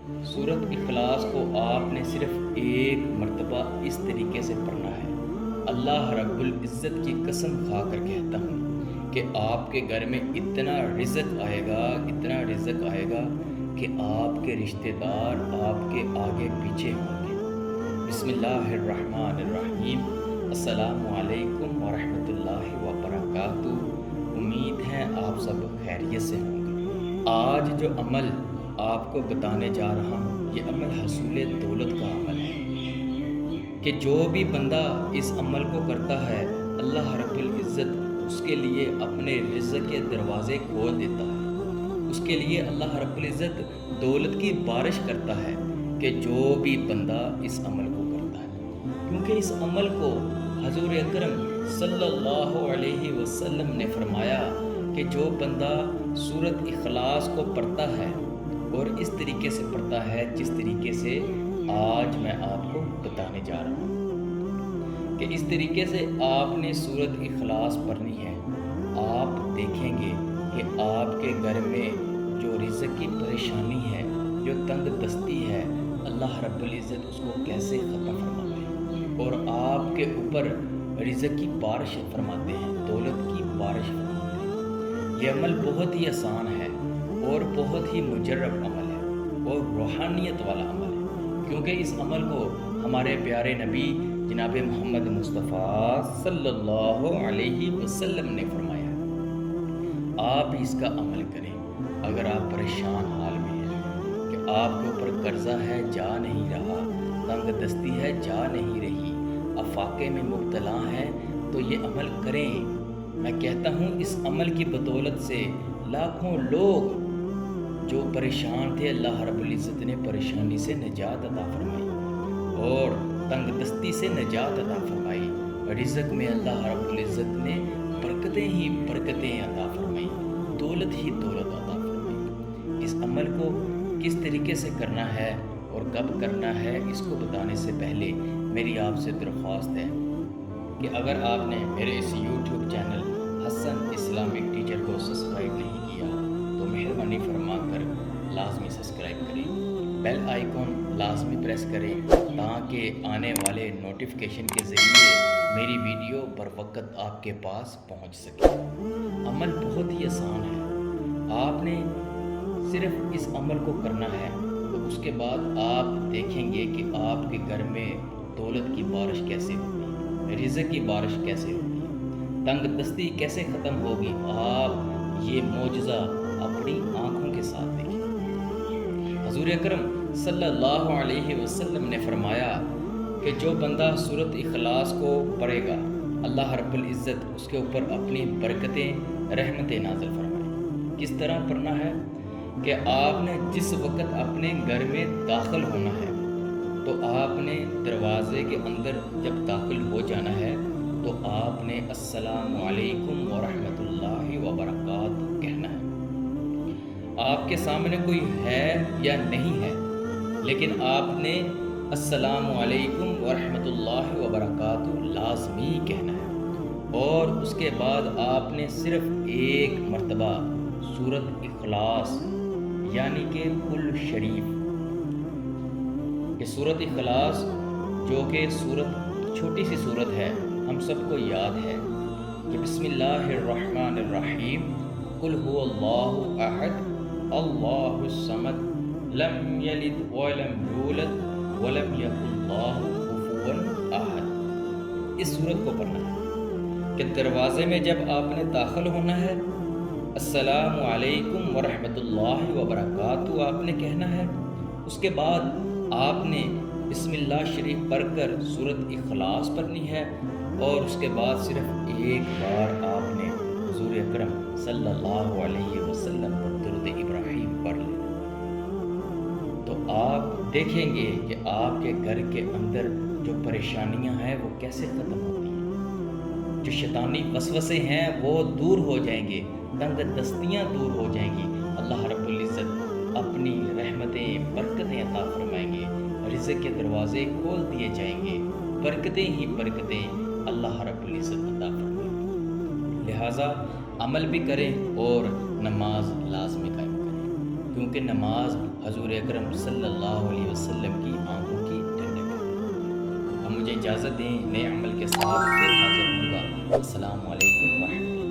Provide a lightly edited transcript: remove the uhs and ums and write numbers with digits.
سورۃ اخلاص کو آپ نے صرف ایک مرتبہ اس طریقے سے پڑھنا ہے۔ اللہ رب العزت کی قسم کھا کر کہتا ہوں کہ آپ کے گھر میں اتنا رزق آئے گا، اتنا رزق آئے گا کہ آپ کے رشتہ دار آپ کے آگے پیچھے ہوں گے۔ بسم اللہ الرحمن الرحیم۔ السلام علیکم ورحمۃ اللہ وبرکاتہ۔ امید ہے آپ سب خیریت سے ہوں گے۔ آج جو عمل آپ کو بتانے جا رہا ہوں، یہ عمل حصول دولت کا عمل ہے کہ جو بھی بندہ اس عمل کو کرتا ہے، اللہ رب العزت اس کے لیے اپنے رزق کے دروازے کھول دیتا ہے۔ اس کے لیے اللہ رب العزت دولت کی بارش کرتا ہے کہ جو بھی بندہ اس عمل کو کرتا ہے، کیونکہ اس عمل کو حضور اکرم صلی اللہ علیہ وسلم نے فرمایا کہ جو بندہ سورۃ اخلاص کو پڑھتا ہے اور اس طریقے سے پڑھتا ہے جس طریقے سے آج میں آپ کو بتانے جا رہا ہوں کہ اس طریقے سے آپ نے سورۃ اخلاص پڑھنی ہے، آپ دیکھیں گے کہ آپ کے گھر میں جو رزق کی پریشانی ہے، جو تنگ دستی ہے، اللہ رب العزت اس کو کیسے ختم فرماتے ہیں اور آپ کے اوپر رزق کی بارش فرماتے ہیں، دولت کی بارش فرماتے ہیں۔ یہ عمل بہت ہی آسان ہے اور بہت ہی مجرب عمل ہے اور روحانیت والا عمل ہے، کیونکہ اس عمل کو ہمارے پیارے نبی جناب محمد مصطفیٰ صلی اللہ علیہ وسلم نے فرمایا ہے۔ آپ اس کا عمل کریں۔ اگر آپ پریشان حال میں ہیں کہ آپ کے اوپر قرضہ ہے، جا نہیں رہا، تنگ دستی ہے، جا نہیں رہی، افاقے میں مبتلا ہیں، تو یہ عمل کریں۔ میں کہتا ہوں اس عمل کی بدولت سے لاکھوں لوگ جو پریشان تھے، اللہ رب العزت نے پریشانی سے نجات عطا فرمائی اور تنگ دستی سے نجات عطا فرمائی۔ رزق میں اللہ رب العزت نے برکتیں ہی برکتیں عطا فرمائی، دولت ہی دولت عطا فرمائی۔ اس عمل کو کس طریقے سے کرنا ہے اور کب کرنا ہے، اس کو بتانے سے پہلے میری آپ سے درخواست ہے کہ اگر آپ نے میرے اس یوٹیوب چینل حسن اسلامک ٹیچر کو سبسکرائب نہیں کیا تو مہربانی فرما کر لازمی سبسکرائب کریں، بیل آئیکن لازمی پریس کریں تاکہ آنے والے نوٹیفیکیشن کے ذریعے میری ویڈیو بر وقت آپ کے پاس پہنچ سکے۔ عمل بہت ہی آسان ہے، آپ نے صرف اس عمل کو کرنا ہے، تو اس کے بعد آپ دیکھیں گے کہ آپ کے گھر میں دولت کی بارش کیسے ہوگی، رزق کی بارش کیسے ہوگی، تنگ دستی کیسے ختم ہوگی۔ آپ یہ معجزہ اپنی آنکھوں کے ساتھ دیکھیں۔ حضور اکرم صلی اللہ علیہ وسلم نے فرمایا کہ جو بندہ سورۃ اخلاص کو پڑھے گا، اللہ رب العزت اس کے اوپر اپنی برکتیں، رحمتیں نازل فرمائے۔ کس طرح پڑھنا ہے کہ آپ نے جس وقت اپنے گھر میں داخل ہونا ہے، تو آپ نے دروازے کے اندر جب داخل ہو جانا ہے تو آپ نے السلام علیکم ورحمۃ اللہ وبرکاتہ کہنا ہے۔ آپ کے سامنے کوئی ہے یا نہیں ہے، لیکن آپ نے السلام علیکم ورحمۃ اللہ وبرکاتہ لازمی کہنا ہے، اور اس کے بعد آپ نے صرف ایک مرتبہ سورۃ اخلاص یعنی کہ کل شریف، کہ سورۃ اخلاص جو کہ سورت چھوٹی سی سورت ہے، ہم سب کو یاد ہے کہ بسم اللہ الرحمن الرحیم، قل هو اللہ احد اللہ الصمد لم یلد ولم یولد ولم یکن له کفوا احد۔ اس سورت کو پڑھنا ہے کہ دروازے میں جب آپ نے داخل ہونا ہے، السلام علیکم ورحمۃ اللہ وبرکاتہ آپ نے کہنا ہے۔ اس کے بعد آپ نے بسم اللہ شریف پڑھ کر سورۃ اخلاص پڑھنی ہے، اور اس کے بعد صرف ایک بار آپ نے حضور اکرم صلی اللہ علیہ وسلم پر درود ابراہیم پڑھ لینا۔ تو آپ دیکھیں گے کہ آپ کے گھر کے اندر جو پریشانیاں ہیں وہ کیسے ختم ہوتی ہیں، جو شیطانی وسوسے ہیں وہ دور ہو جائیں گے، تنگ دستیاں دور ہو جائیں گی، اللہ رب العزت اپنی رحمتیں، برکتیں عطا فرمائیں گے، رزق کے دروازے کھول دیے جائیں گے، برکتیں ہی برکتیں اللہ رب العزت عطا فرمائیں گے۔ لہٰذا عمل بھی کریں اور نماز لازمی قائم کریں، کیونکہ نماز حضور اکرم صلی اللہ علیہ وسلم کی آنکھوں کی ٹھنڈک ہے۔ اب مجھے اجازت دیں، نئے عمل کے ساتھ پھر حاضر ہوں گا۔ السلام علیکم ورحمۃ اللہ۔